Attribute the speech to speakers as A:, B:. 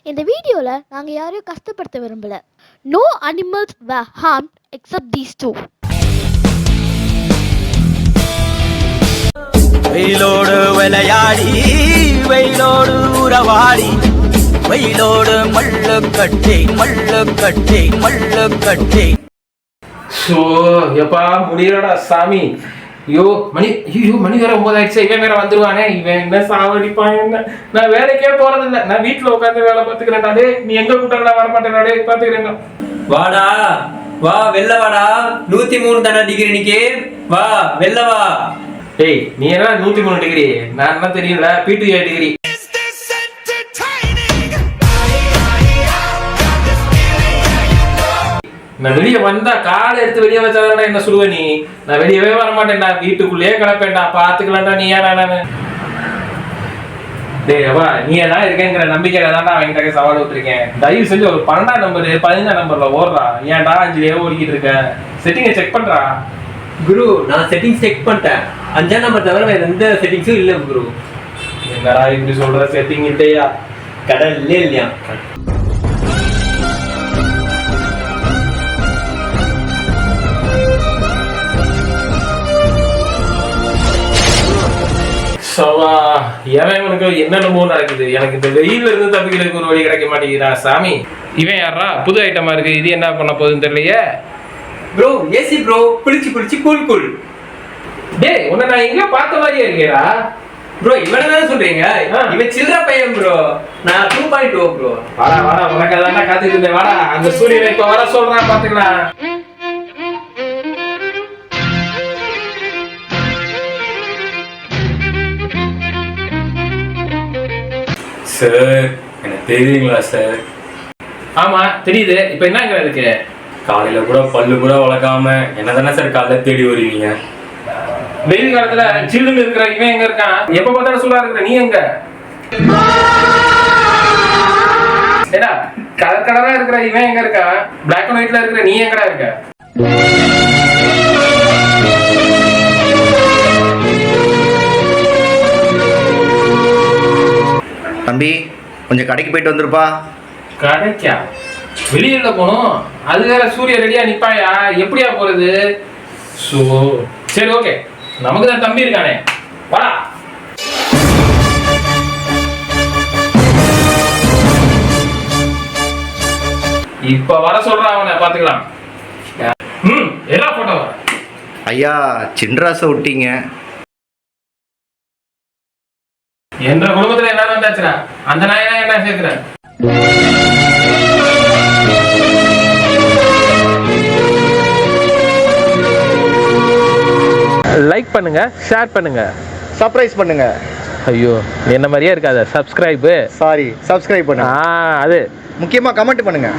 A: இந்த வீடியோல நாங்க யாரையும் கஷ்டப்படுத்த விரும்பல. No animals were harmed except these two.
B: வெயிலோடு விளையாடி வெயிலோடு உறவாடி வெயிலோடு மல்லு கட்டி மல்லு கட்டி மல்லு கட்டி.
C: ஸோ எப்பா முடியலடா சாமி. ஐயோ மணி வேற 9 ஆயிடுச்சு. இவன் வேற வந்துருவானே. இவன் என்ன சாவடிப்பான் என்ன. நான் வேலைக்கே போறதில்ல, நான் வீட்டுல உட்காந்து வேலை பார்த்துக்கிறேன்டா. டே நீ எங்க கூட்டாடா வர மாட்டேன்டா. பாத்துக்கிறேன்.
D: வாடா வா, வெளில வாடா. 103 தானே டிகிரி நிக்கே. வா வெளில வா.
C: டேய் நீ என்ன 103 டிகிரி? நான் என்ன தெரியல, P2A டிகிரி. நான் வெளியே வந்தா காலை எடுத்து வெளியே வச்சாடா என்ன சொல்லுவ நீ? நான் வெளியவே வர மாட்டேன்டா, வீட்டுக்குள்ளேயே கிடப்பேன்டா. பாத்துக்கலாம்டா நீ ஏன் நானு. டேய் அப்பா நீ ஏதா இருக்கேங்கிற நம்பிக்கையில தான்டா அவங்கிட்ட சவால் விட்டுருக்கேன். தயவு செஞ்சு ஒரு 12ஆம் நம்பர் 15ஆம் நம்பர்ல ஓடுறா. ஏன்டா 5லயே ஓடிக்கிட்டு இருக்கேன்? செட்டிங்கை செக் பண்றா.
D: குரு நான் செட்டிங்ஸ் செக் பண்ணிட்டேன். 5ஆம் நம்பர் தவிர வேற எந்த செட்டிங்ஸும் இல்ல குரு.
C: என்னடா இப்படி சொல்ற? செட்டிங் இல்லையா?
D: கடல்ல இல்லையா?
C: சவா இவனுக்கு என்னென்னமோ நடக்குது. எனக்கு இந்த வெயில இருந்து தப்பிக்கிறதுக்கு ஒரு வழி கிடைக்க மாட்டேங்கிறா சாமி. இவன் யாரா புது ஐட்டமா இருக்கு? இது என்ன பண்ண போகுதுன்னு தெரியலையே.
D: ப்ரோ ஏசி ப்ரோ, குளிச்சு கூல்.
C: டேய் உன்னை நான் எங்கேயோ பார்த்த மாதிரியே இருக்கேடா.
D: ப்ரோ இவனை தானே சொல்றீங்க? இவன் சில்லற பையன் ப்ரோ. நான் 2.0 ப்ரோ.
C: வாடா உனக்கு அதான் காத்துட்டு இருந்தேன். வாடா அந்த சூரியனை இப்ப வர சொல்றான், பாத்துக்கலாம்.
D: சார் எனக்கு தெரியுங்களா சார்?
C: ஆமா தெரியுது. இப்ப என்னங்கிறதுக்கு?
D: காலையில கூட பல்லு கூட வளர்க்காம என்ன தானே சார் காலைல தேடி வருவீங்க?
C: வெயில் காலத்துல சில்லுன்னு இருக்கிற இவன் எங்க இருக்கான்? எப்ப பார்த்தாலும் சூடா இருக்கிற நீ எங்க? ஏடா கலர் கலரா இருக்கிற இவன் எங்க இருக்கா? பிளாக் அண்ட் ஒயிட்ல இருக்கிற நீ எங்கடா இருக்க?
E: தம்பி கொஞ்சம் கடைக்கு போயிட்டு வந்துருப்பா.
C: கடைக்கா? வெளியில போகணும். அது வேற சூரிய ரெடியா நிப்பாயா? எப்படியா போறது? சரி ஓகே, நமக்கு தான் தம்பி இருக்கானே. வாடா. இப்ப வர சொல்றான் அவனை, பாத்துக்கலாம். எல்லா போட்டோ
E: ஐயா சின்ராசை விட்டீங்க.
C: என்ற குடும்பத்துல என்ன வந்தாச்சுடா? அந்த நாயனா என்ன சேர்க்கிற? லைக் பண்ணுங்க, ஷேர் பண்ணுங்க,
E: சர்ப்ரைஸ் பண்ணுங்க.
C: ஐயோ என்ன மாதிரியே இருக்காத. சப்ஸ்கிரைப்
E: சப்ஸ்கிரைப் பண்ணுங்க.
C: அது
E: முக்கியமா கமெண்ட் பண்ணுங்க.